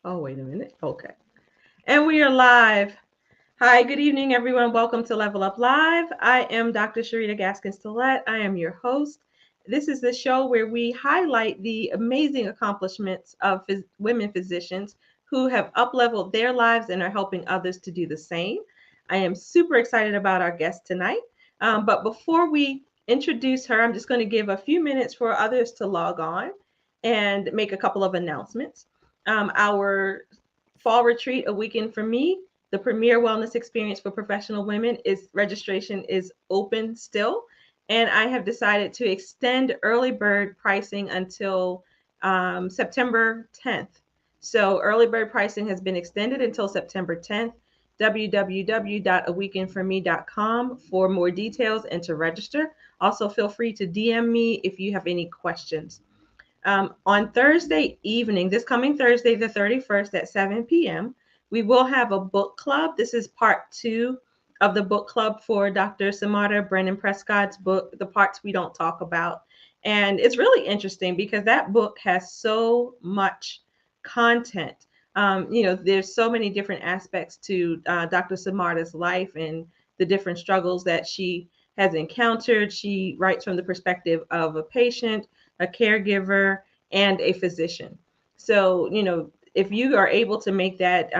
Oh, wait a minute. Okay. And we are live. Hi, good evening, everyone. Welcome to Level Up Live. I am Dr. Sharita Gaskins-Tillett. I am your host. This is the show where we highlight the amazing accomplishments of women physicians who have up-leveled their lives and are helping others to do the same. I am super excited about our guest tonight. But before we introduce her, I'm just going to give a few minutes for others to log on and make a couple of announcements. Our fall retreat, A Weekend for Me, the premier wellness experience for professional women, is registration is open still, and I have decided to extend early bird pricing until September 10th. So early bird pricing has been extended until September 10th. www.aweekendforme.com for more details and to register. Also, feel free to DM me if you have any questions. On Thursday evening, this coming Thursday, the 31st at 7 p.m., we will have a book club. This is part two of the book club for Dr. Samara Brennan Prescott's book, The Parts We Don't Talk About. And it's really interesting because that book has so much content. There's so many different aspects to Dr. Samara's life and the different struggles that she has encountered. She writes from the perspective of a patient, a caregiver, and a physician. So, if you are able to make that,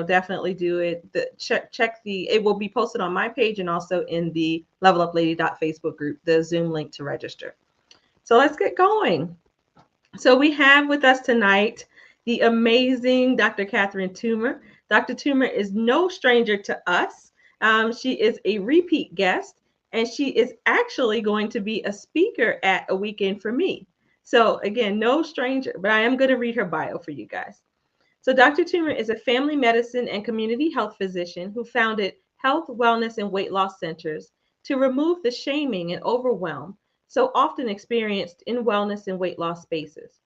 definitely do it. It will be posted on my page and also in the Level Up Lady Facebook group, the Zoom link to register. So let's get going. So we have with us tonight the amazing Dr. Catherine Toomer. Dr. Toomer is no stranger to us. She is a repeat guest, and she is actually going to be a speaker at A Weekend for Me. So again, no stranger, but I am going to read her bio for you guys. So Dr. Toomer is a family medicine and community health physician who founded health, wellness, and weight loss centers to remove the shaming and overwhelm so often experienced in wellness and weight loss spaces.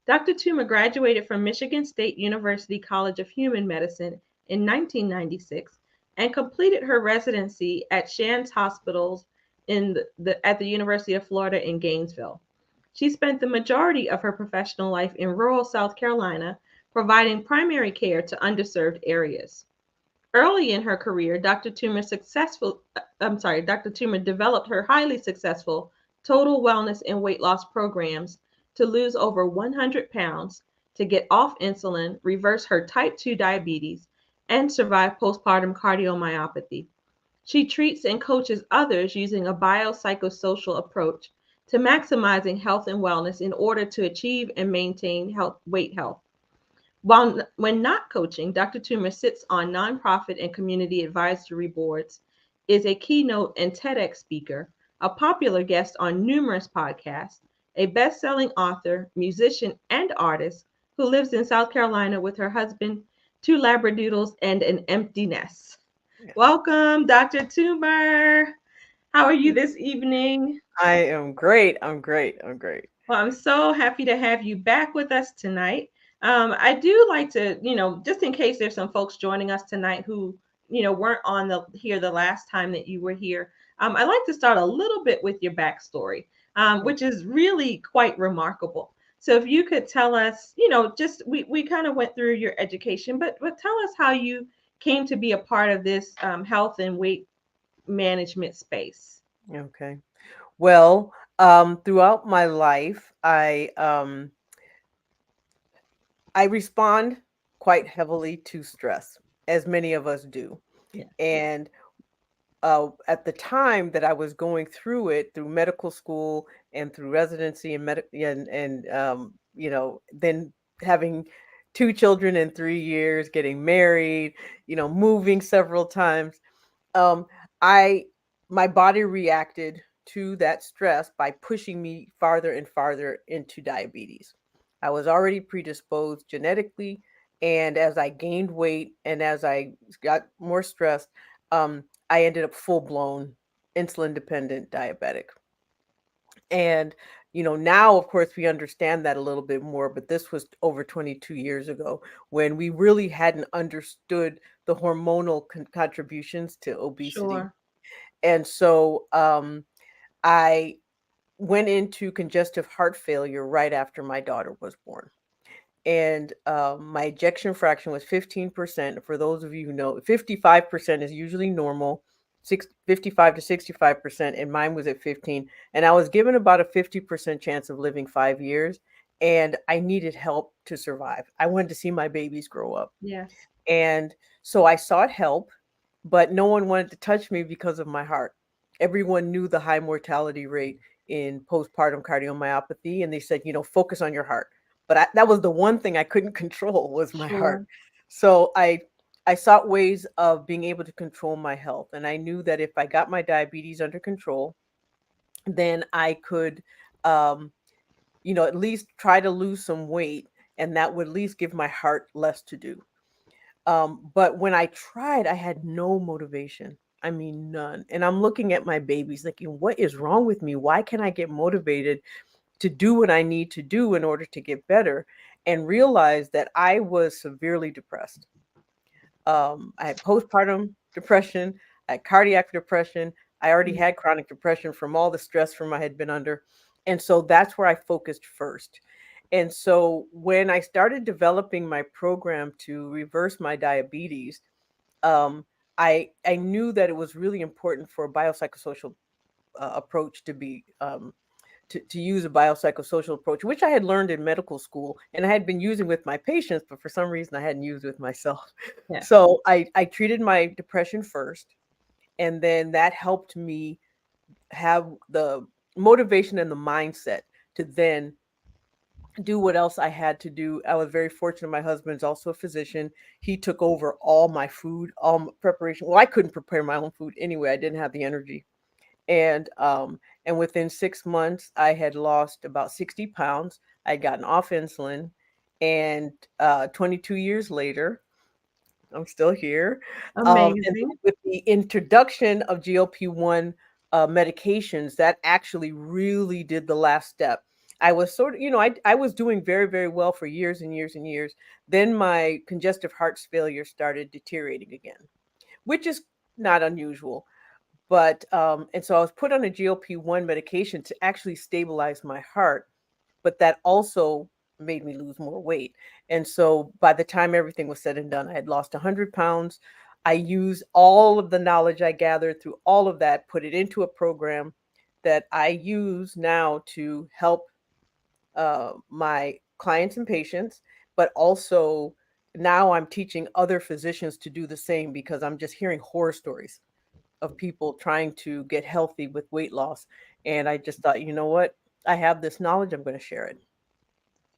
Dr. Toomer graduated from Michigan State University College of Human Medicine in 1996 and completed her residency at Shands Hospitals at the University of Florida in Gainesville. She spent the majority of her professional life in rural South Carolina, providing primary care to underserved areas. Early in her career, Dr. Toomer developed her highly successful total wellness and weight loss programs to lose over 100 pounds, to get off insulin, reverse her type 2 diabetes, and survive postpartum cardiomyopathy. She treats and coaches others using a biopsychosocial approach to maximizing health and wellness in order to achieve and maintain weight health. When not coaching, Dr. Toomer sits on nonprofit and community advisory boards, is a keynote and TEDx speaker, a popular guest on numerous podcasts, a best-selling author, musician, and artist who lives in South Carolina with her husband, two Labradoodles, and an empty nest. Yes. Welcome, Dr. Toomer. How are you this evening? I am great. I'm great. I'm great. Well, I'm so happy to have you back with us tonight. I do like to, just in case there's some folks joining us tonight who, weren't on the last time that you were here. I like to start a little bit with your backstory, which is really quite remarkable. So if you could tell us, just we kind of went through your education, but tell us how you came to be a part of this health and weight management space. Okay. Well, throughout my life, I respond quite heavily to stress, as many of us do. Yeah. And at the time that I was going through it, through medical school and through residency and then having two children in 3 years, getting married, moving several times, um, I my body reacted to that stress by pushing me farther and farther into diabetes. I was already predisposed genetically, and as I gained weight and as I got more stressed, I ended up full blown insulin dependent diabetic. And now of course we understand that a little bit more, but this was over 22 years ago when we really hadn't understood the hormonal contributions to obesity. Sure. And so I went into congestive heart failure right after my daughter was born. and my ejection fraction was 15%. For those of you who know, 55% is usually normal, 55 to 65%, and mine was at 15. And I was given about a 50% chance of living 5 years, and I needed help to survive. I wanted to see my babies grow up. Yes. And so I sought help, but no one wanted to touch me because of my heart. Everyone knew the high mortality rate in postpartum cardiomyopathy, and they said, focus on your heart. But that was the one thing I couldn't control was my heart. Sure. So I sought ways of being able to control my health, and I knew that if I got my diabetes under control, then I could, um, at least try to lose some weight, and that would at least give my heart less to do. But when I tried, I had no motivation. I mean, none. And I'm looking at my babies thinking, what is wrong with me? Why can't I get motivated to do what I need to do in order to get better? And realize that I was severely depressed. I had postpartum depression, I had cardiac depression. I already Mm. had chronic depression from all the stress from I had been under. And so that's where I focused first. And so when I started developing my program to reverse my diabetes, um, I knew that it was really important for a biopsychosocial approach to be to use a biopsychosocial approach, which I had learned in medical school and I had been using with my patients, but for some reason I hadn't used with myself. Yes. So I treated my depression first, and then that helped me have the motivation and the mindset to then do what else I had to do. I was very fortunate. My husband's also a physician. He took over all my food, all my preparation. Well, I couldn't prepare my own food anyway. I didn't have the energy. And within 6 months, I had lost about 60 pounds. I'd gotten off insulin, and 22 years later, I'm still here. And Amazing. with the introduction of GLP-1 medications, that actually really did the last step. I was sort of, I was doing very, very well for years and years and years. Then my congestive heart failure started deteriorating again, which is not unusual. But and so I was put on a GLP-1 medication to actually stabilize my heart, but that also made me lose more weight. And so by the time everything was said and done, I had lost 100 pounds. I used all of the knowledge I gathered through all of that, put it into a program that I use now to help my clients and patients, but also now I'm teaching other physicians to do the same because I'm just hearing horror stories of people trying to get healthy with weight loss. And I just thought, you know what? I have this knowledge, I'm going to share it.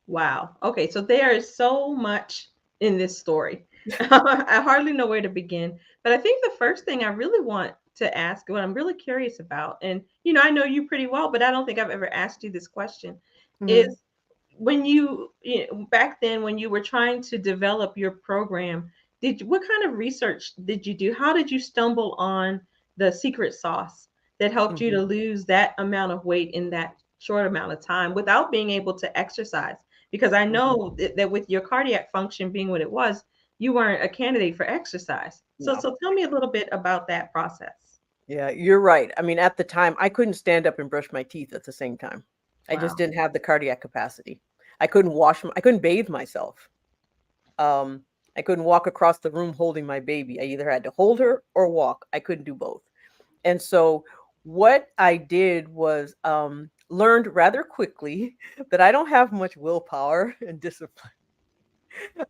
Wow. Okay, so there is so much in this story. I hardly know where to begin, but I think the first thing I really want to ask, what I'm really curious about, and I know you pretty well, but I don't think I've ever asked you this question, is Mhm. when back then when you were trying to develop your program, what kind of research did you do? How did you stumble on the secret sauce that helped you Mhm. to lose that amount of weight in that short amount of time without being able to exercise? Because I Mhm. know that with your cardiac function being what it was, you weren't a candidate for exercise. So, No. so tell me a little bit about that process. Yeah, you're right. I mean, at the time, I couldn't stand up and brush my teeth at the same time. I just Wow. didn't have the cardiac capacity. I couldn't bathe myself. Um, I couldn't walk across the room holding my baby. I either had to hold her or walk. I couldn't do both. And so what I did was learned rather quickly that I don't have much willpower and discipline,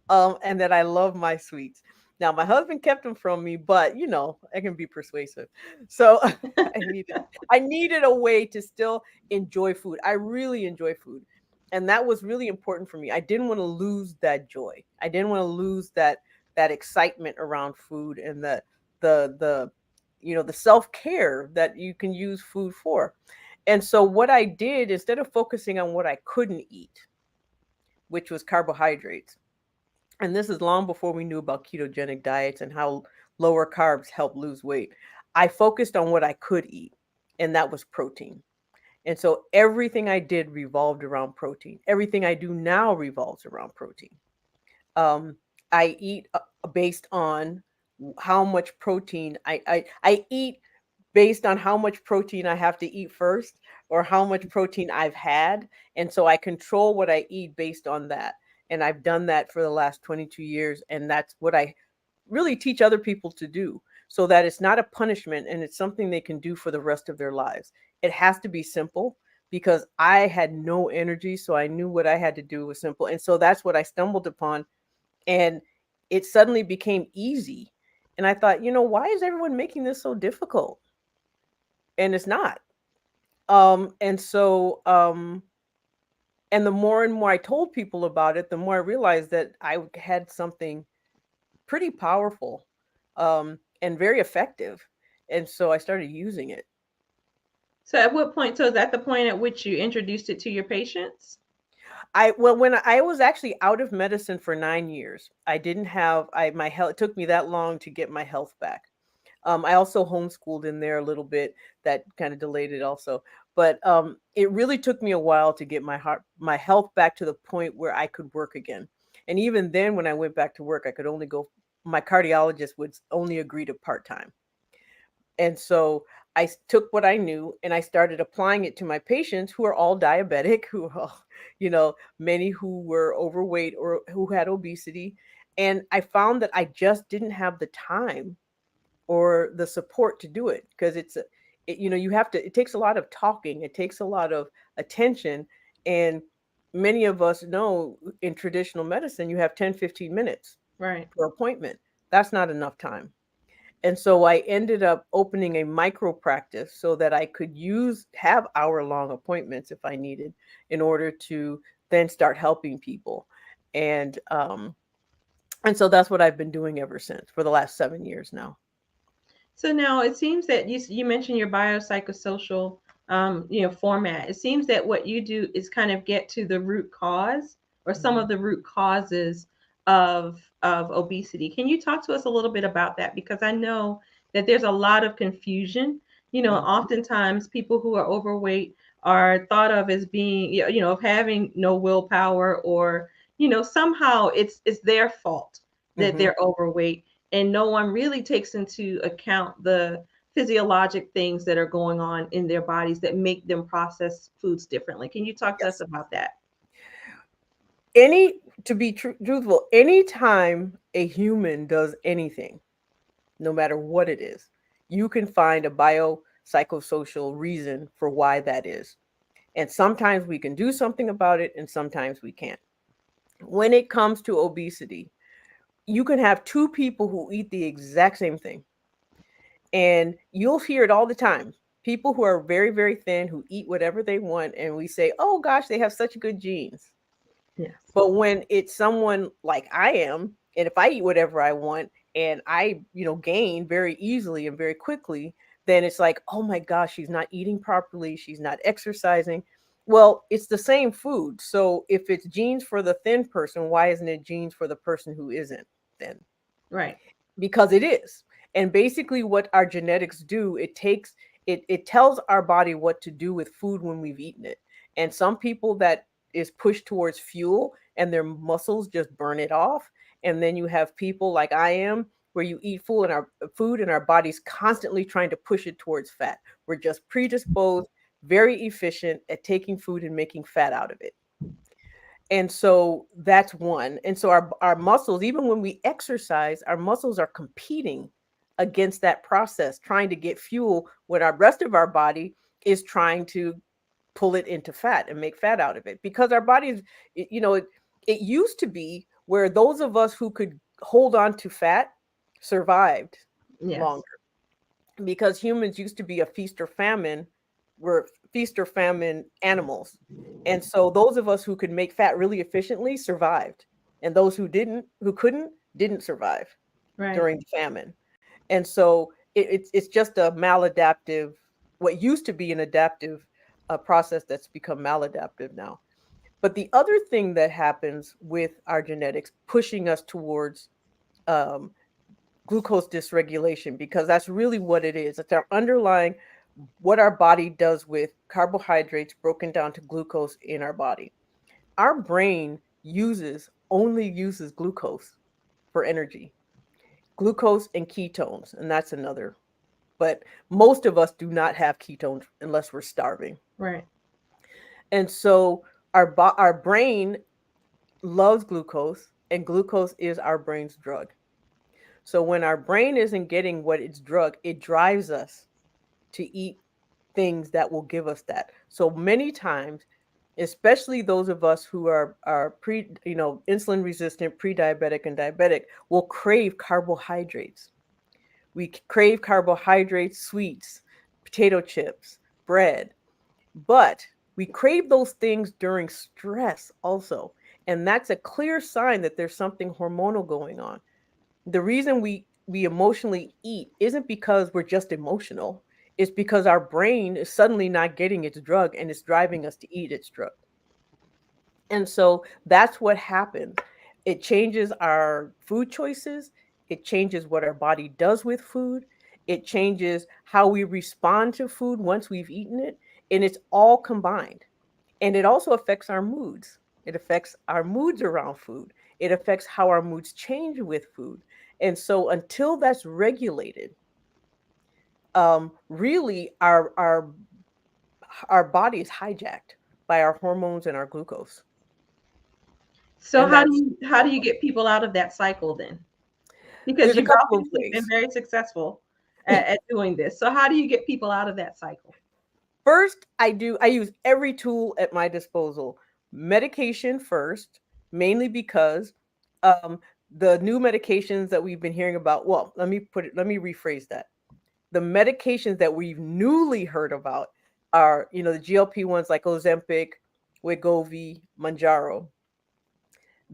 and that I love my sweets. Now, my husband kept them from me, but I can be persuasive. So I needed a way to still enjoy food. I really enjoy food. And that was really important for me. I didn't want to lose that joy. I didn't want to lose that excitement around food and the the self-care that you can use food for. And so what I did, instead of focusing on what I couldn't eat, which was carbohydrates, and this is long before we knew about ketogenic diets and how lower carbs help lose weight, I focused on what I could eat, and that was protein. And so everything I did revolved around protein. Everything I do now revolves around protein. Um, I eat based on how much protein I eat based on how much protein I have to eat first or how much protein I've had. And so I control what I eat based on that. And I've done that for the last 22 years. And that's what I really teach other people to do, so that it's not a punishment and it's something they can do for the rest of their lives. It has to be simple because I had no energy. So I knew what I had to do was simple. And so that's what I stumbled upon. And it suddenly became easy. And I thought, why is everyone making this so difficult? And it's not. And so, and the more and more I told people about it, the more I realized that I had something pretty powerful, and very effective. And so I started using it. So at what point? So is that the point at which you introduced it to your patients? When I was actually out of medicine for 9 years, I didn't have my health. It took me that long to get my health back. I also homeschooled in there a little bit. That kind of delayed it also. But it really took me a while to get my health back to the point where I could work again. And even then, when I went back to work, I could only go. My cardiologist would only agree to part-time. And so took what I knew and I started applying it to my patients who are all diabetic, who are all, many who were overweight or who had obesity. And I found that I just didn't have the time or the support to do it, because you have to, it takes a lot of talking, it takes a lot of attention. And many of us know in traditional medicine, you have 10-15 minutes Right. per appointment. That's not enough time. And so I ended up opening a micro practice so that I could have hour-long appointments if I needed, in order to then start helping people. And so that's what I've been doing ever since, for the last 7 years now. So now it seems that you mentioned your biopsychosocial format. It seems that what you do is kind of get to the root cause, or some Mhm. of the root causes of obesity. Can you talk to us a little bit about that? Because I know that there's a lot of confusion. Mhm. Oftentimes people who are overweight are thought of as being, of having no willpower, or somehow it's their fault that Mhm. they're overweight, and no one really takes into account the physiologic things that are going on in their bodies that make them process foods differently. Can you talk to us Yes. about that? To be truthful, anytime a human does anything, no matter what it is, you can find a biopsychosocial reason for why that is. And sometimes we can do something about it, and sometimes we can't. When it comes to obesity, you can have two people who eat the exact same thing, and you'll hear it all the time. People who are very, very thin, who eat whatever they want, and we say, oh gosh, they have such good genes. Yes. But when it's someone like I am, and if I eat whatever I want and I, gain very easily and very quickly, then it's like, oh my gosh, she's not eating properly, she's not exercising. Well, it's the same food. So if it's genes for the thin person, why isn't it genes for the person who isn't thin? Right. Because it is. And basically what our genetics do, it tells our body what to do with food when we've eaten it. And some people that is pushed towards fuel and their muscles just burn it off. And then you have people like I am, where you eat food and our body's constantly trying to push it towards fat. We're just predisposed, very efficient at taking food and making fat out of it. And so that's one. And so our muscles, even when we exercise, our muscles are competing against that process, trying to get fuel, when our rest of our body is trying to pull it into fat and make fat out of it. Because our bodies, it used to be where those of us who could hold on to fat survived Yes. longer, because humans used to be a feast or famine, were feast or famine animals. And so those of us who could make fat really efficiently survived. And those who couldn't, didn't survive Right. during the famine. And so it's just a maladaptive, what used to be an adaptive process that's become maladaptive now. But the other thing that happens with our genetics pushing us towards um, glucose dysregulation, because that's really what it is. It's our underlying, what our body does with carbohydrates broken down to glucose in our body. Our brain only uses glucose for energy, glucose and ketones, and that's another. But most of us do not have ketones unless we're starving. Right. And so our brain loves glucose, and glucose is our brain's drug. So when our brain isn't getting what its drug, it drives us to eat things that will give us that. So many times, especially those of us who are insulin resistant, pre-diabetic and diabetic, will crave carbohydrates. We crave carbohydrates, sweets, potato chips, bread, but we crave those things during stress also. And that's a clear sign that there's something hormonal going on. The reason we emotionally eat isn't because we're just emotional. It's because our brain is suddenly not getting its drug and it's driving us to eat its drug. And so that's what happens. It changes our food choices. It changes what our body does with food. It changes how we respond to food once we've eaten it. And it's all combined. And it also affects our moods. It affects our moods around food. It affects how our moods change with food. And so until that's regulated, really our body is hijacked by our hormones and our glucose. So And that's how do you get people out of that cycle then? Because there's a you've couple of obviously been ways. very successful at doing this. So how do you get people out of that cycle? First, I use every tool at my disposal. Medication first, mainly because um, the new medications that we've been hearing about. Well, let me rephrase that. The medications that we've newly heard about are, the GLP ones like Ozempic, Wegovy, Manjaro.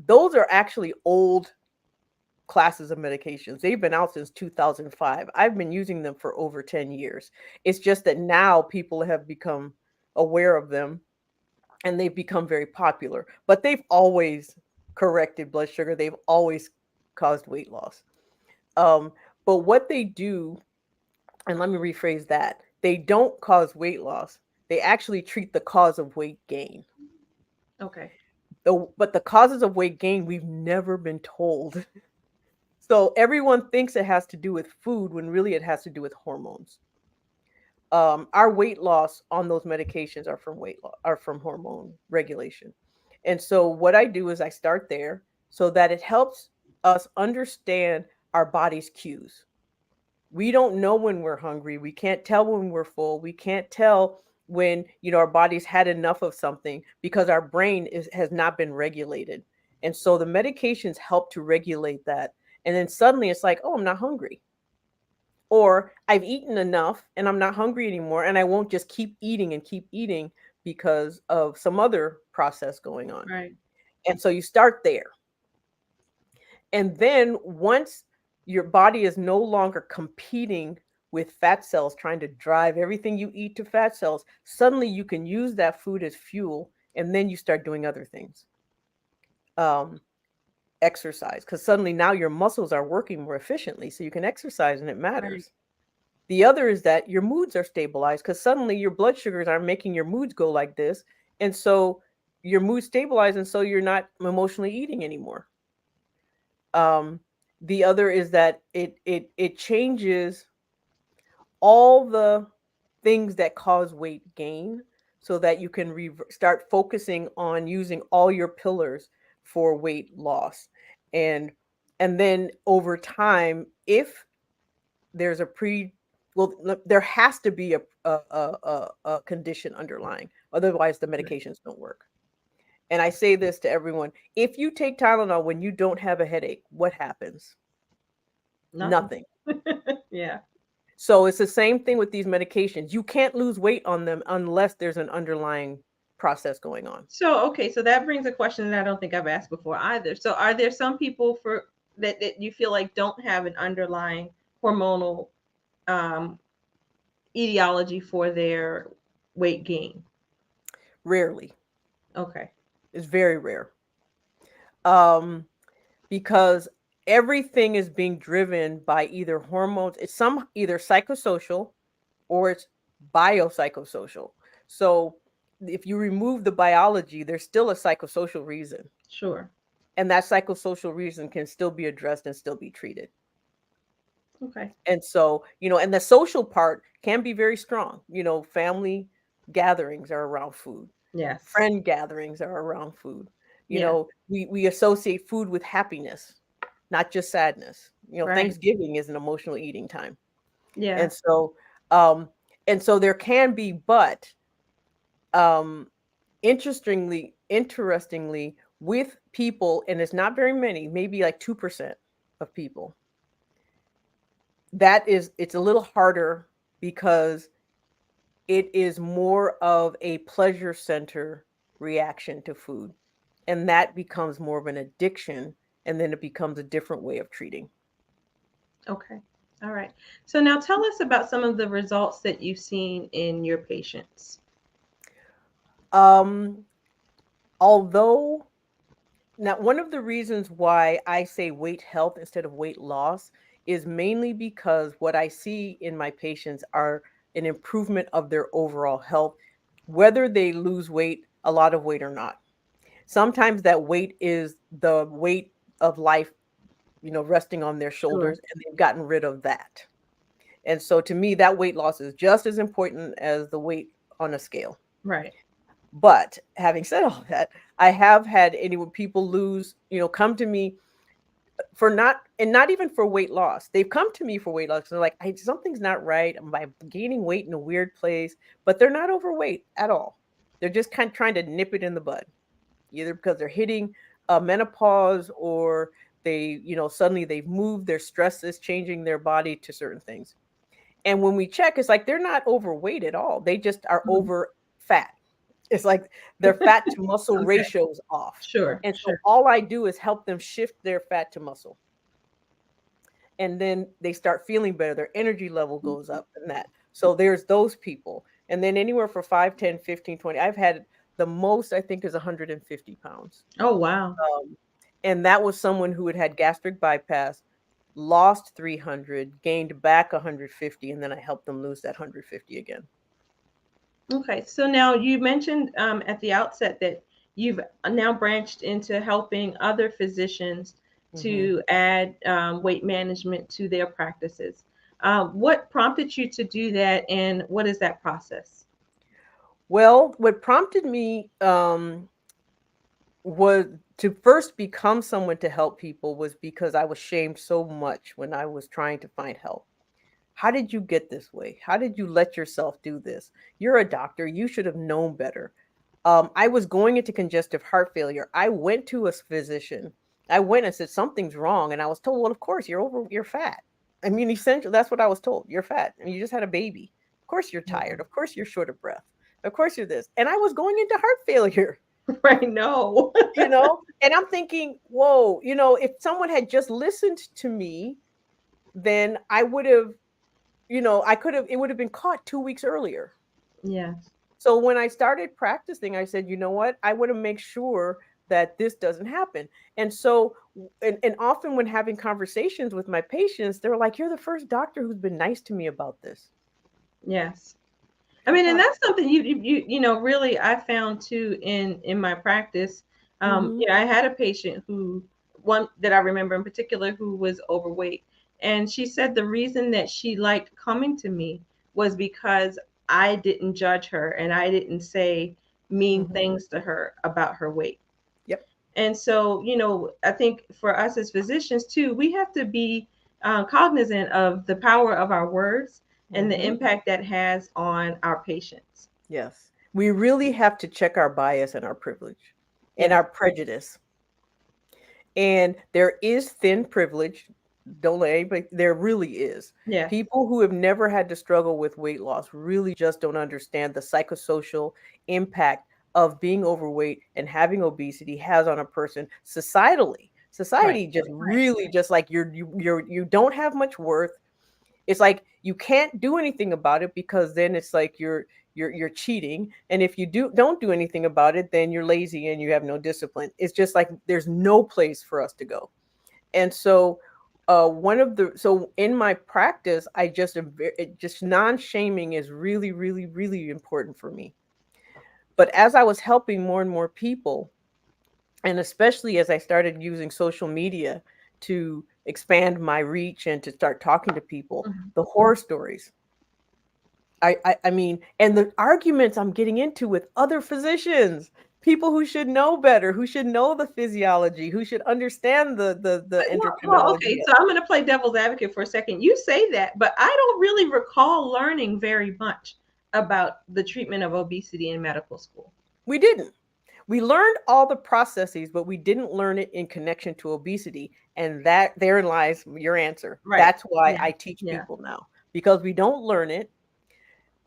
Those are actually old classes of medications. They've been out since 2005. I've been using them for over 10 years. It's just that now people have become aware of them and they've become very popular. But they've always corrected blood sugar, they've always caused weight loss. Um, but what they do, and let me rephrase that, they don't cause weight loss. They actually treat the cause of weight gain. Okay. But the causes of weight gain, we've never been told. So everyone thinks it has to do with food when really it has to do with hormones. Our weight loss on those medications are from are from hormone regulation. And so what I do is I start there so that it helps us understand our body's cues. We don't know when we're hungry. We can't tell when we're full. We can't tell when, our body's had enough of something because our brain has not been regulated. And so the medications help to regulate that. And then suddenly it's like, oh, I'm not hungry. Or I've eaten enough and I'm not hungry anymore. And I won't just keep eating because of some other process going on. Right. And so you start there. And then once your body is no longer competing with fat cells, trying to drive everything you eat to fat cells, suddenly you can use that food as fuel. And then you start doing other things. Exercise, because suddenly now your muscles are working more efficiently. So you can exercise and it Right. matters. The other is that your moods are stabilized because suddenly your blood sugars are making your moods go like this. And so your mood stabilized. And so you're not emotionally eating anymore. Um, the other is that it changes all the things that cause weight gain so that you can start focusing on using all your pillars for weight loss. And and then over time, if there's a there has to be a condition underlying, otherwise the Right. medications don't work. And I say this to everyone: if you take Tylenol when you don't have a headache, what happens? Nothing. Nothing. Yeah. So it's the same thing with these medications. You can't lose weight on them unless there's an underlying process going on. So okay, so that brings a question that I don't think I've asked before either. So are there some people for that you feel like don't have an underlying hormonal um, etiology for their weight gain? Rarely. Okay. It's very rare. Um, because everything is being driven by either hormones, it's some either psychosocial or it's biopsychosocial. So if you remove the biology, there's still a psychosocial reason. Sure. And that psychosocial reason can still be addressed and still be treated. Okay. And so, and the social part can be very strong. Family gatherings are around food, Yes. friend gatherings are around food. Yeah. We associate food with happiness, not just sadness. Right. Thanksgiving is an emotional eating time. Yeah. And so um there can be, but um interestingly, with people, and it's not very many, maybe like 2% of people, it's a little harder because it is more of a pleasure center reaction to food. And that becomes more of an addiction. And then it becomes a different way of treating. Okay. All right. So now tell us about some of the results that you've seen in your patients. Um, Although, now, one of the reasons why I say weight health instead of weight loss is mainly because what I see in my patients are an improvement of their overall health, whether they lose weight, a lot of weight or not. Sometimes that weight is the weight of life, resting on their Sure. shoulders, and they've gotten rid of that. And so to me, that weight loss is just as important as the weight on a scale. Right. But having said all that, I have had anyone people lose, come to me for not even for weight loss. They've come to me for weight loss. They're like, something's not right. I'm gaining weight in a weird place, but they're not overweight at all. They're just kind of trying to nip it in the bud, either because they're hitting menopause, or suddenly they've moved, their stress is changing their body to certain things. And when we check, it's like they're not overweight at all. They just are Mhm. over fat. It's like their fat to muscle Okay. ratio is off. Sure. And so Sure. all I do is help them shift their fat to muscle. And then they start feeling better. Their energy level goes up and that. So there's those people. And then anywhere for 5, 10, 15, 20. I've had the most, I think, is 150 pounds. Oh, wow. And that was someone who had had gastric bypass, lost 300, gained back 150, and then I helped them lose that 150 again. Okay. So now you mentioned at the outset that you've now branched into helping other physicians Hmm. to add weight management to their practices. What prompted you to do that, and what is that process? Well, what prompted me was to first become someone to help people was because I was shamed so much when I was trying to find help. How did you get this way? How did you let yourself do this? You're a doctor. You should have known better. I was going into congestive heart failure. I went to a physician. I went and said something's wrong, and I was told, "Well, of course you're fat." I mean, essentially, that's what I was told. You're fat. I mean, you just had a baby. Of course you're tired. Of course you're short of breath. Of course you're this. And I was going into heart failure. Right. No. And I'm thinking, whoa, if someone had just listened to me, then I would have, I could have, it would have been caught 2 weeks earlier. Yes. So when I started practicing, I said, you know what? I want to make sure that this doesn't happen. And so, and often when having conversations with my patients, they're like, you're the first doctor who's been nice to me about this. Yes. I I mean, and thought, that's something really I found too in my practice. mm-hmm, I had a patient who one that I remember in particular who was overweight, and she said the reason that she liked coming to me was because I didn't judge her and I didn't say mean mm-hmm, things to her about her weight. yep, And so, I think for us as physicians too, we have to be cognizant of the power of our words and the mm-hmm, impact that has on our patients. yes. We really have to check our bias and our privilege and Yes, our prejudice. And there is thin privilege. Don't let anybody, there really is. yes, People who have never had to struggle with weight loss really just don't understand the psychosocial impact of being overweight and having obesity has on a person societally. right, Society just really just like you don't have much worth. It's like you can't do anything about it because then it's like you're cheating, and if you don't do anything about it, then you're lazy and you have no discipline. It's just like there's no place for us to go. And so one of the so in my practice, I just just non-shaming is really really really important for me. But as I was helping more and more people, and especially as I started using social media to expand my reach and to start talking to people, mhm, the horror stories. I mean, and the arguments I'm getting into with other physicians. People who should know better, who should know the physiology, who should understand the Well, endocrinology. okay, so I'm going to play devil's advocate for a second. You say that, but I don't really recall learning very much about the treatment of obesity in medical school. We didn't. We learned all the processes, but we didn't learn it in connection to obesity. And that therein lies your answer. Right. That's why Yeah. I teach Yeah. people now, because we don't learn it.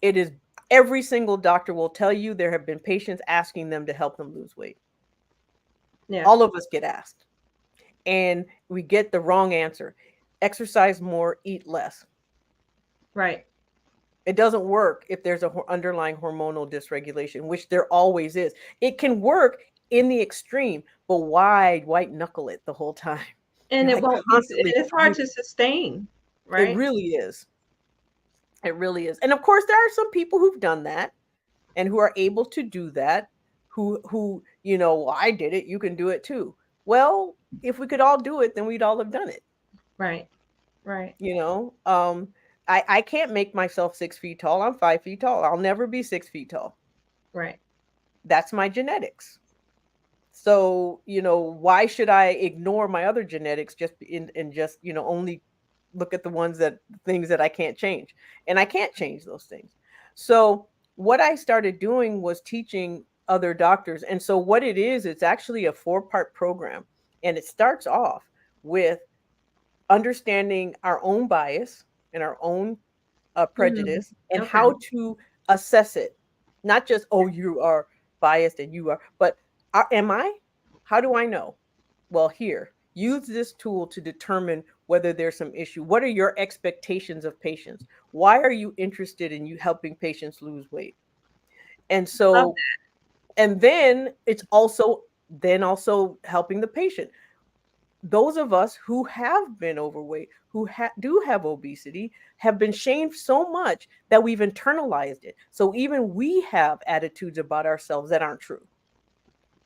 It is every single doctor will tell you there have been patients asking them to help them lose weight. Yeah. All of us get asked, and we get the wrong answer. Exercise more, eat less. Right. It doesn't work if there's a underlying hormonal dysregulation, which there always is. It can work in the extreme, but why white knuckle it the whole time? And You're it like won't be, constantly and it's hard to fighting. sustain. It Right. really is. It really is. And of course, there are some people who've done that and who are able to do that, who, well, I did it, you can do it too. Well, if we could all do it, then we'd all have done it. Right. Right. You know, I can't make myself 6 feet tall. I'm 5 feet tall. I'll never be 6 feet tall. Right. That's my genetics. So, why should I ignore my other genetics just and just, only look at the things that I can't change? And I can't change those things. So, what I started doing was teaching other doctors. And so what it is, it's actually a 4-part program. And it starts off with understanding our own bias and our own Mm, prejudice and okay. how to assess it. Not just, oh, you are biased and you are, but am I? How do I know? Well, here, use this tool to determine whether there's some issue. What are your expectations of patients? Why are you interested in you helping patients lose weight? And Love so, and then it's also helping the patient. Those of us who have been overweight, who do have obesity, have been shamed so much that we've internalized it. So even we have attitudes about ourselves that aren't true.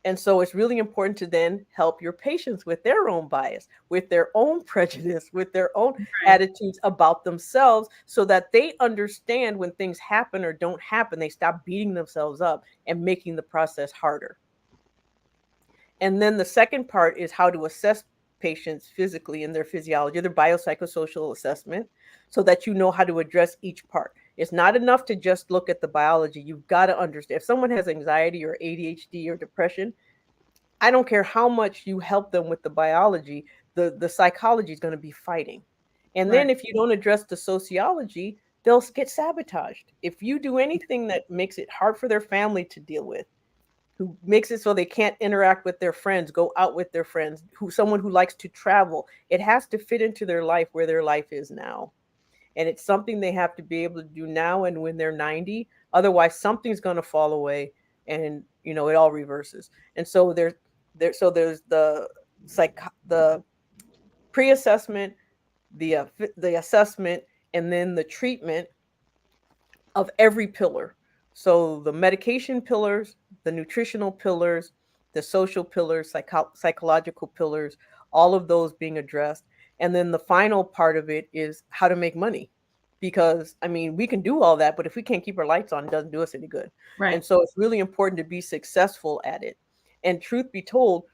And so it's really important to then help your patients with their own bias, with their own prejudice, with their own Right. attitudes about themselves, so that they understand when things happen or don't happen, they stop beating themselves up and making the process harder. And then the second part is how to assess patients physically in their physiology, their biopsychosocial assessment, so that you know how to address each part. It's not enough to just look at the biology. You've got to understand. If someone has anxiety or ADHD or depression, I don't care how much you help them with the biology, the psychology is going to be fighting. And Right. then if you don't address the sociology, they'll get sabotaged. If you do anything that makes it hard for their family to deal with, who makes it so they can't interact with their friends, go out with their friends, someone who likes to travel, it has to fit into their life where their life is now. And it's something they have to be able to do now and when they're 90. Otherwise, something's going to fall away, and it all reverses. And so there's the pre-assessment, the assessment, and then the treatment of every pillar. So the medication pillars, the nutritional pillars, the social pillars, psychological pillars, all of those being addressed. And then the final part of it is how to make money. Because, I mean, we can do all that, but if we can't keep our lights on, it doesn't do us any good. And Right. so it's really important to be successful at it. And truth be told,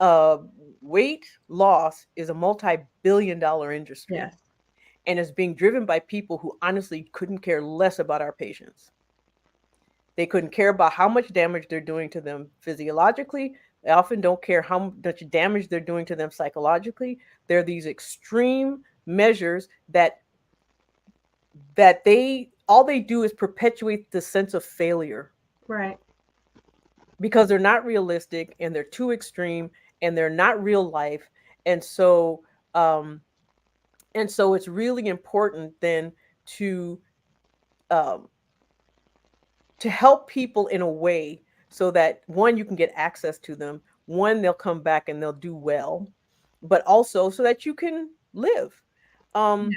uh, weight loss is a multi-billion-dollar industry, Yes. and is being driven by people who honestly couldn't care less about our patients. They couldn't care about how much damage they're doing to them physiologically. They often don't care how much damage they're doing to them psychologically. They're these extreme measures that they all they do is perpetuate the sense of failure, Right. because they're not realistic and they're too extreme and they're not real life. And so um it's really important then to um help people in a way so that, one, you can get access to them, one, they'll come back and they'll do well, but also so that you can live. um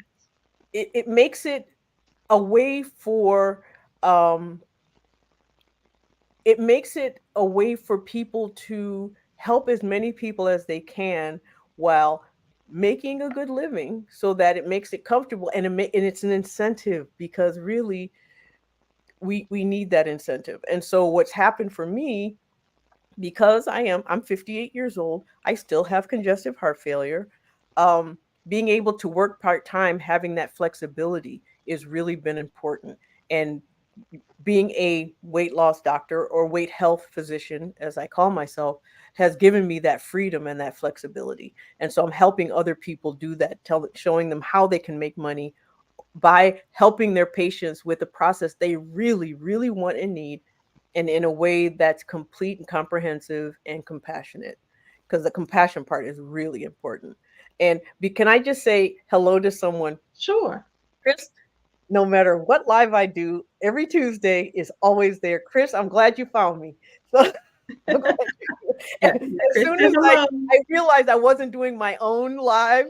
it makes it a way for um people to help as many people as they can, while making a good living, so that it makes it comfortable, and it's an incentive, because really we need that incentive. And so what's happened for me because I'm 58 years old, I still have congestive heart failure. Um, Being able to work part-time, having that flexibility is really been important. And being a weight loss doctor or weight health physician, as I call myself, has given me that freedom and that flexibility. And so I'm helping other people do that, showing them how they can make money by helping their patients with the process they really, really want and need, and in a way that's complete and comprehensive and compassionate. Because the compassion part is really important. And can I just say hello to someone? Sure. Chris, no matter what live I do, every Tuesday is always there. Chris, I'm glad you found me. So I'm glad you. Yeah, As Chris soon said as hello. I realized I wasn't doing my own live,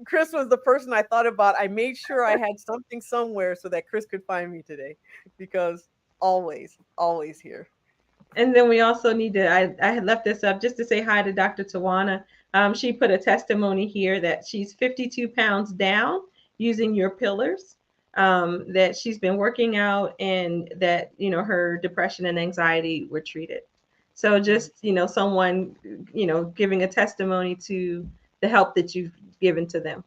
Chris was the person I thought about. I made sure I had something somewhere so that Chris could find me today, because always, always here. And then we also need to, I had left this up just to say hi to Dr. Tawana. She put a testimony here that she's 52 pounds down using your pillars, that she's been working out, and that, her depression and anxiety were treated. So just, someone, giving a testimony to the help that you've given to them.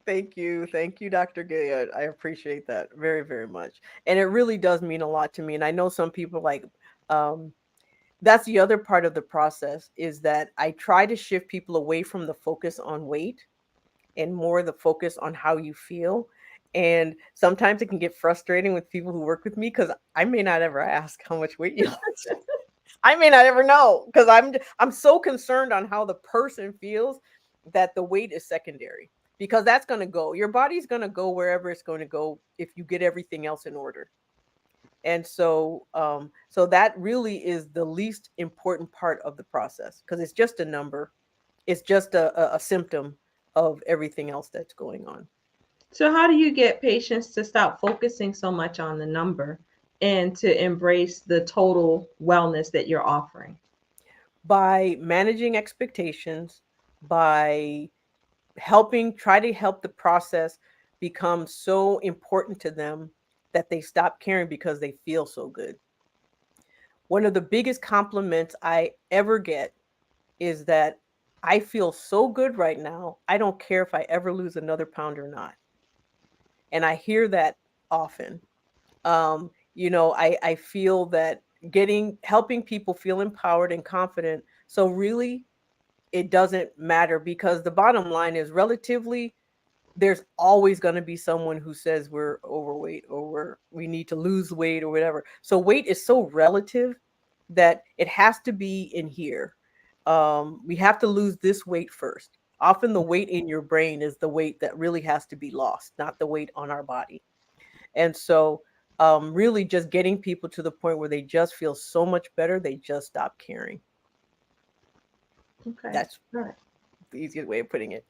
Thank you, Dr. Gay. I appreciate that very, very much, and it really does mean a lot to me. And I know some people like, um, that's the other part of the process, is that I try to shift people away from the focus on weight and more the focus on how you feel. And sometimes it can get frustrating with people who work with me, because I may not ever ask how much weight you lost. I may not ever know, because I'm so concerned on how the person feels, that the weight is secondary, because that's going to go. Your body's going to go wherever it's going to go if you get everything else in order. And so that really is the least important part of the process, because it's just a number. It's just a symptom of everything else that's going on. So, how do you get patients to stop focusing so much on the number and to embrace the total wellness that you're offering? By managing expectations, by try to help the process become so important to them that they stop caring because they feel so good. One of the biggest compliments I ever get is that I feel so good right now, I don't care if I ever lose another pound or not. And I hear that often. I feel that helping people feel empowered and confident. So really, it doesn't matter, because the bottom line is, relatively, there's always going to be someone who says we're overweight, or we need to lose weight, or whatever. So weight is so relative that it has to be in here. We have to lose this weight first. Often the weight in your brain is the weight that really has to be lost, not the weight on our body. And so, really, just getting people to the point where they just feel so much better, they just stop caring. Okay. That's All right. the easiest way of putting it.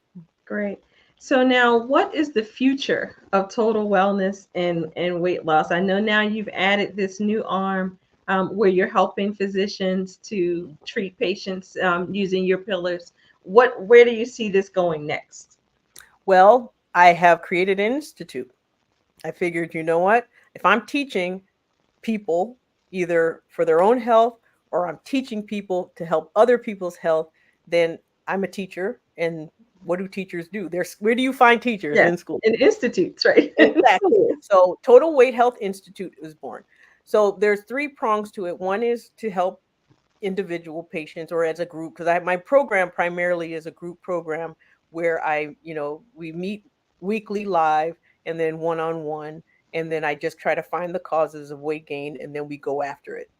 Great. So now, what is the future of total wellness and weight loss? I know now you've added this new arm, where you're helping physicians to treat patients, using your pillars. Where do you see this going next? Well, I have created an institute. I figured, you know what? If I'm teaching people either for their own health, or I'm teaching people to help other people's health, then I'm a teacher. And what do teachers do? Where do you find teachers? Yes, In school. in institutes, right? In Exactly. schools. So Total Weight Health Institute was born. So there's three prongs to it. One is to help individual patients, or as a group, because my program primarily is a group program, where we meet weekly live, and then one-on-one, and then I just try to find the causes of weight gain, and then we go after it.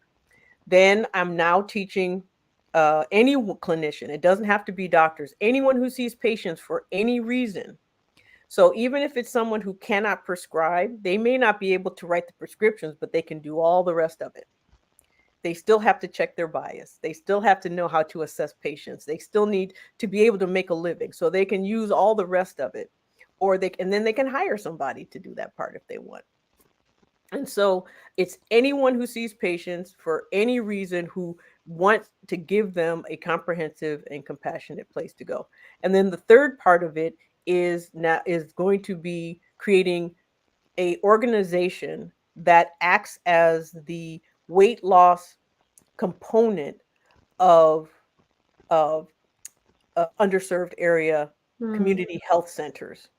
Then I'm now teaching any clinician. It doesn't have to be doctors. Anyone who sees patients for any reason. So even if it's someone who cannot prescribe, they may not be able to write the prescriptions, but they can do all the rest of it. They still have to check their bias. They still have to know how to assess patients. They still need to be able to make a living, so they can use all the rest of it. And then they can hire somebody to do that part if they want. And so it's anyone who sees patients for any reason, who wants to give them a comprehensive and compassionate place to go. And then the third part of it is going to be creating a organization that acts as the weight loss component of of underserved area Hmm. community health centers,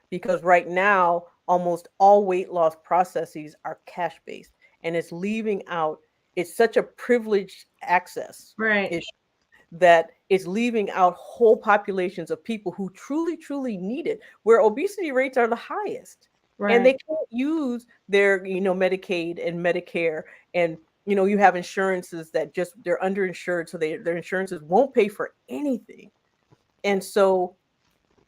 because right now almost all weight loss processes are cash based, and it's leaving out, it's such a privileged access Right. issue that it's leaving out whole populations of people who truly need it, where obesity rates are the highest, and they Right. can't use their Medicaid and Medicare, and you have insurances that just they're underinsured, so their insurances won't pay for anything. And so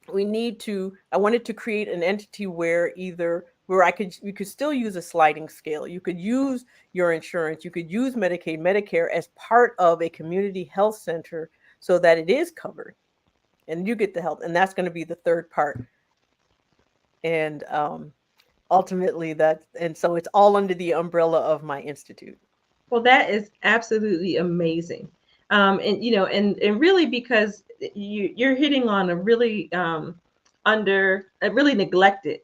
I wanted to create an entity where either where I could you could still use a sliding scale. You could use your insurance, you could use Medicaid, Medicare as part of a community health center so that it is covered and you get the help. And that's going to be the third part. And ultimately and so it's all under the umbrella of my institute. Well, that is absolutely amazing. And and really because you're hitting on a really under a really neglected,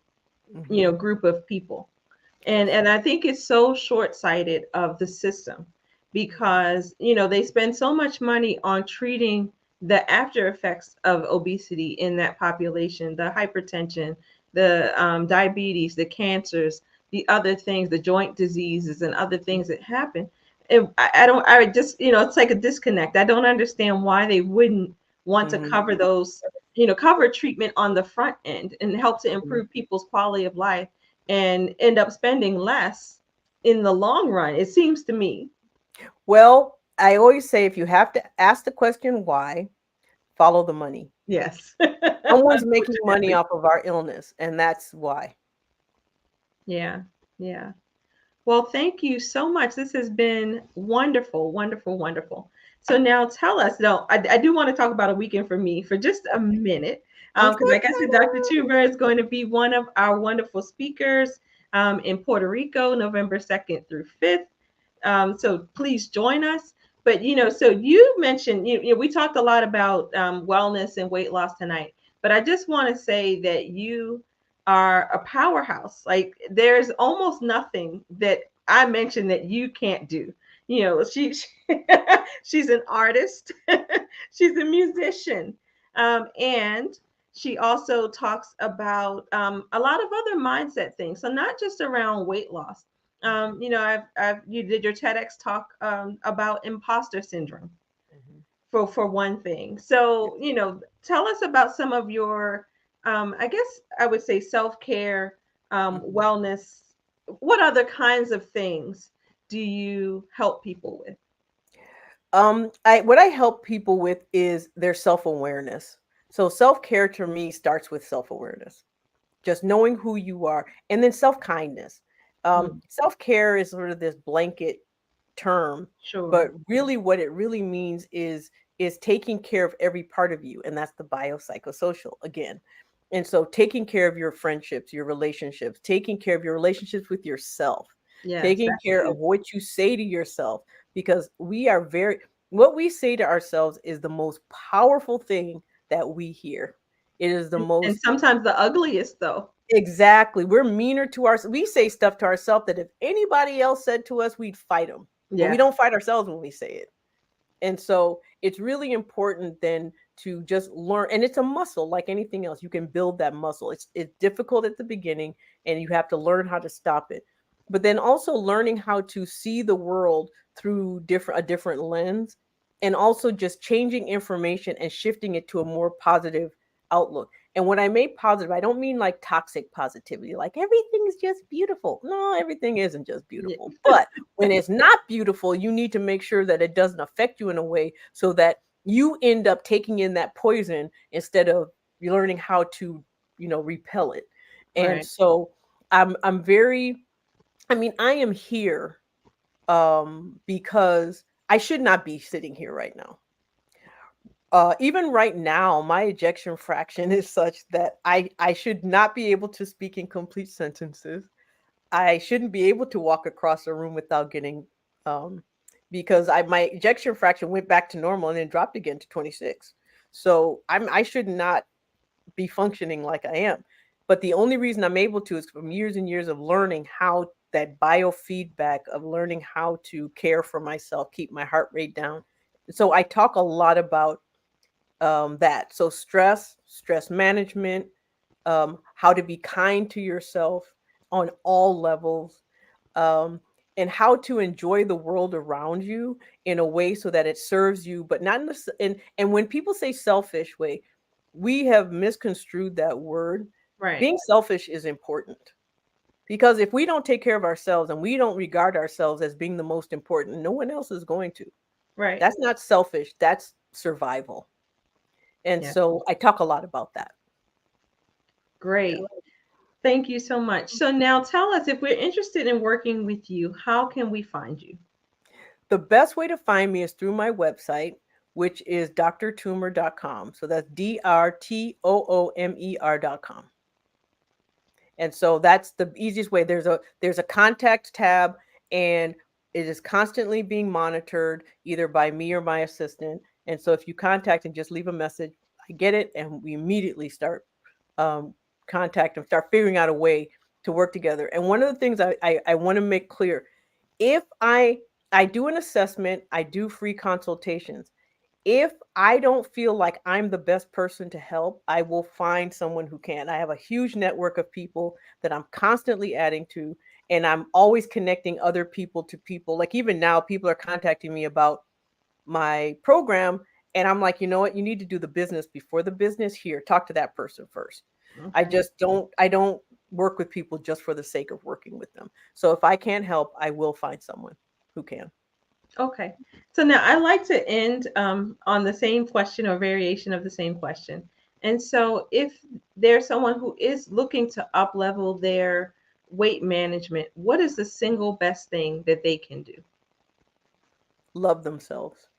Hmm. group of people. Yes. And I think it's so short-sighted of the system because, they spend so much money on treating the after effects of obesity in that population, the hypertension, the diabetes, the cancers, the other things, the joint diseases and other things that happen. I don't, I just, it's like a disconnect. I don't understand why they wouldn't want to Hmm. cover those, cover treatment on the front end and help to Hmm. improve people's quality of life and end up spending less in the long run, it seems to me. Well, I always say if you have to ask the question why, follow the money. Yes. Someone's making money Unfortunately. off of our illness, and that's why. Yeah. Yeah. Well, thank you so much. This has been wonderful, wonderful, wonderful. So now tell us, no, I do want to talk about a weekend for me for just a minute. I'm Because so like I said, Dr. excited. Toomer is going to be one of our wonderful speakers in Puerto Rico, November 2nd through 5th. So please join us. But so you mentioned, we talked a lot about wellness and weight loss tonight. But I just want to say that you are a powerhouse. Like there's almost nothing that I mentioned that you can't do. She's an artist. She's a musician, and she also talks about a lot of other mindset things. So not just around weight loss. You did your TEDx talk about imposter syndrome Mhm. for one thing. So tell us about some of your, I guess I would say self care, Mhm. wellness. What other kinds of things do you help people with? I what I help people with is their self-awareness. So self-care to me starts with self-awareness. Just knowing who you are, and then self-kindness. Mm, Self-care is sort of this blanket term, sure. but really what it really means is taking care of every part of you, and that's the biopsychosocial again. And so taking care of your friendships, your relationships, taking care of your relationships with yourself, Yes, taking that's care huge. of what you say to yourself, because we are very what we say to ourselves is the most powerful thing that we hear. It is the And most sometimes the ugliest, though. exactly. We're meaner to our we say stuff to ourselves that if anybody else said to us, we'd fight them. But we Yes. don't fight ourselves when we say it. And so it's really important then to just learn, and it's a muscle like anything else. You can build that muscle. It's difficult at the beginning and you have to learn how to stop it. But then also learning how to see the world through a different lens, and also just changing information and shifting it to a more positive outlook. And when I make positive, I don't mean like toxic positivity, like everything's just beautiful. No, everything isn't just Yeah. beautiful. But when it's not beautiful, you need to make sure that it doesn't affect you in a way so that you end up taking in that poison instead of learning how to, repel it. And Right. so I'm very I mean, I am here because I should not be sitting here right now. Even right now, my ejection fraction is such that I should not be able to speak in complete sentences. I shouldn't be able to walk across a room without getting um because my ejection fraction went back to normal and then dropped again to 26. So I should not be functioning like I am. But the only reason I'm able to is from years and years of learning how that biofeedback of learning how to care for myself, keep my heart rate down. So I talk a lot about that. So stress management, how to be kind to yourself on all levels, um, and how to enjoy the world around you in a way so that it serves you, but not in the, and when people say selfish way, we have misconstrued that word. Right. Being selfish is important because if we don't take care of ourselves and we don't regard ourselves as being the most important, no one else is going to. Right. That's not selfish, that's survival. And Yeah. so I talk a lot about that. Great. Thank you so much. So now tell us, if we're interested in working with you, how can we find you? The best way to find me is through my website, which is drtoomer.com. So that's drtoomer.com. And so that's the easiest way. There's a contact tab, and it is constantly being monitored either by me or my assistant. And so if you contact and just leave a message, I get it, and we immediately start um, contact and start figuring out a way to work together. And one of the things I want to make clear, if I do an assessment, I do free consultations. If I don't feel like I'm the best person to help, I will find someone who can. I have a huge network of people that I'm constantly adding to, and I'm always connecting other people to people. Like even now, people are contacting me about my program, and I'm like, you know what? You need to do the business before the business. Here, talk to that person first. Okay. I don't work with people just for the sake of working with them. So if I can't help, I will find someone who can. Okay. So now I like to end on the same question or variation of the same question. And so if there's someone who is looking to up level their weight management, what is the single best thing that they can do? Love themselves.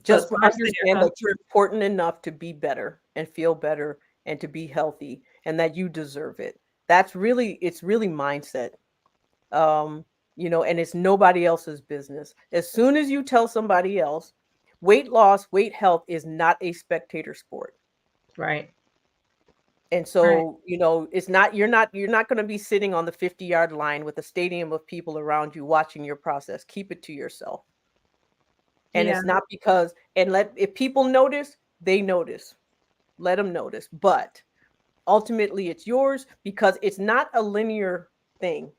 So it Just starts there, understand huh? that you're important enough to be better and feel better and to be healthy and that you deserve it. It's really mindset. Um, and it's nobody else's business. As soon as you tell somebody else, weight loss, weight health is not a spectator sport. Right. And Right. so, you're not going to be sitting on the 50-yard line with a stadium of people around you watching your process. Keep it to yourself. And Yeah. it's not because, and let, if people notice, they notice. Let them notice. But ultimately, it's yours because it's not a linear thing.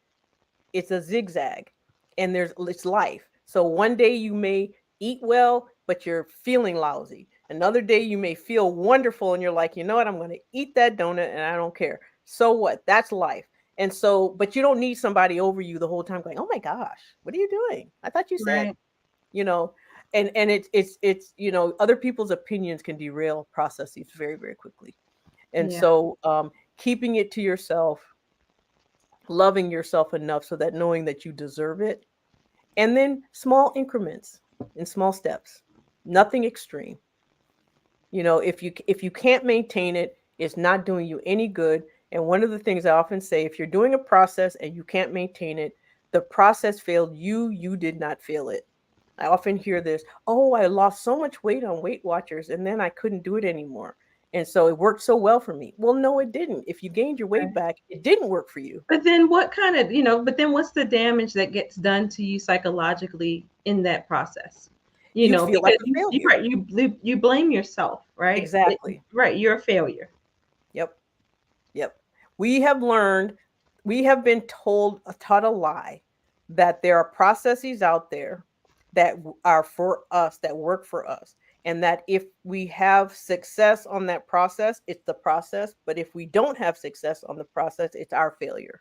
It's a zigzag, and it's life. So one day you may eat well, but you're feeling lousy. Another day you may feel wonderful, and you're like, you know what? I'm going to eat that donut, and I don't care. So what? That's life. And so, but you don't need somebody over you the whole time going, oh my gosh, what are you doing? I thought you said, Right. you know, and it's other people's opinions can derail processes very, very quickly. And Yeah. so keeping it to yourself, loving yourself enough so that knowing that you deserve it, and then small increments and small steps, nothing extreme. If you can't maintain it, it's not doing you any good. And one of the things I often say, if you're doing a process and you can't maintain it, the process failed you, you did not fail it. I often hear this, oh, I lost so much weight on Weight Watchers and then I couldn't do it anymore. And so it worked so well for me. Well, no, it didn't. If you gained your weight Right. back, it didn't work for you. But then what kind of, but then what's the damage that gets done to you psychologically in that process? You feel like Because a you failure. right, you blame yourself, right? Exactly. Right, you're a failure. Yep. Yep. We have learned, we have been taught a lie that there are processes out there that are for us, that work for us. And that if we have success on that process, it's the process. But if we don't have success on the process, it's our failure.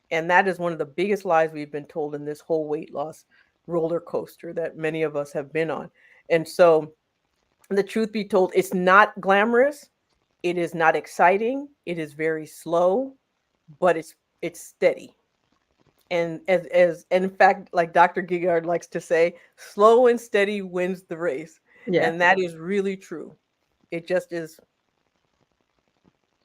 And that is one of the biggest lies we've been told in this whole weight loss roller coaster that many of us have been on. And so, the truth be told, it's not glamorous. It is not exciting. It is very slow, but it's steady. And in fact, like Dr. Gigard likes to say, slow and steady wins the race. Yeah. And that is really true. It just is.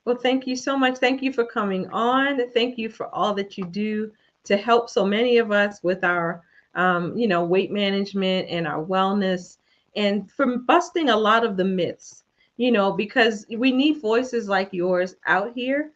Well, thank you so much. Thank you for coming on. Thank you for all that you do to help so many of us with our, weight management and our wellness, and from busting a lot of the myths. Because we need voices like yours out here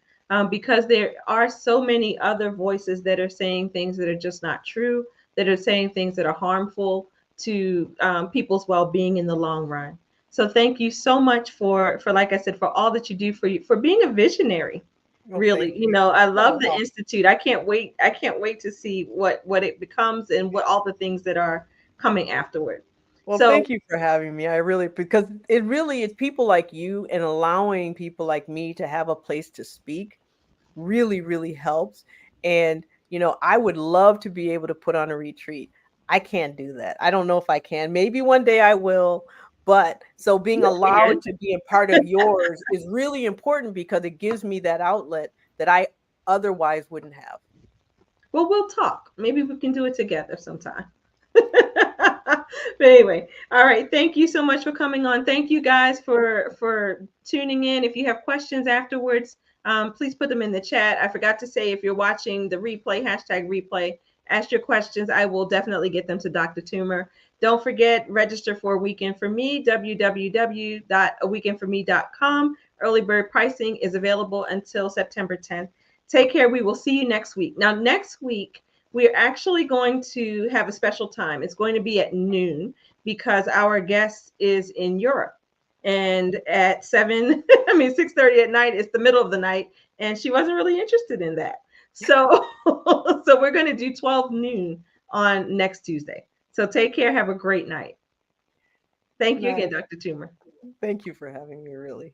because there are so many other voices that are saying things that are just not true, that are saying things that are harmful to people's well-being in the long run. So thank you so much for like I said, for all that you do, for being a visionary. Well, Really, thank you. I love Oh, the wow. institute. I can't wait to see what it becomes and what all the things that are coming afterward. Well, So thank you for having me. I really, because it really is people like you and allowing people like me to have a place to speak really, really helps. And, I would love to be able to put on a retreat. I can't do that. I don't know if I can. Maybe one day I will. But so being you can. allowed to be a part of yours is really important because it gives me that outlet that I otherwise wouldn't have. Well, we'll talk. Maybe we can do it together sometime. But anyway, all right. Thank you so much for coming on. Thank you guys for tuning in. If you have questions afterwards, please put them in the chat. I forgot to say, if you're watching the replay, hashtag replay, ask your questions. I will definitely get them to Dr. Toomer. Don't forget, register for a Weekend for Me, www.aweekendforme.com. Early bird pricing is available until September 10th. Take care. We will see you next week. Now, next week, we're actually going to have a special time. It's going to be at noon because our guest is in Europe. And at 7, I mean 6:30 at night, it's the middle of the night, and she wasn't really interested in that. So so we're going to do 12 noon on next Tuesday. So take care. Have a great night. Thank Good you night. again, Dr. Toomer. Thank you for having me, really.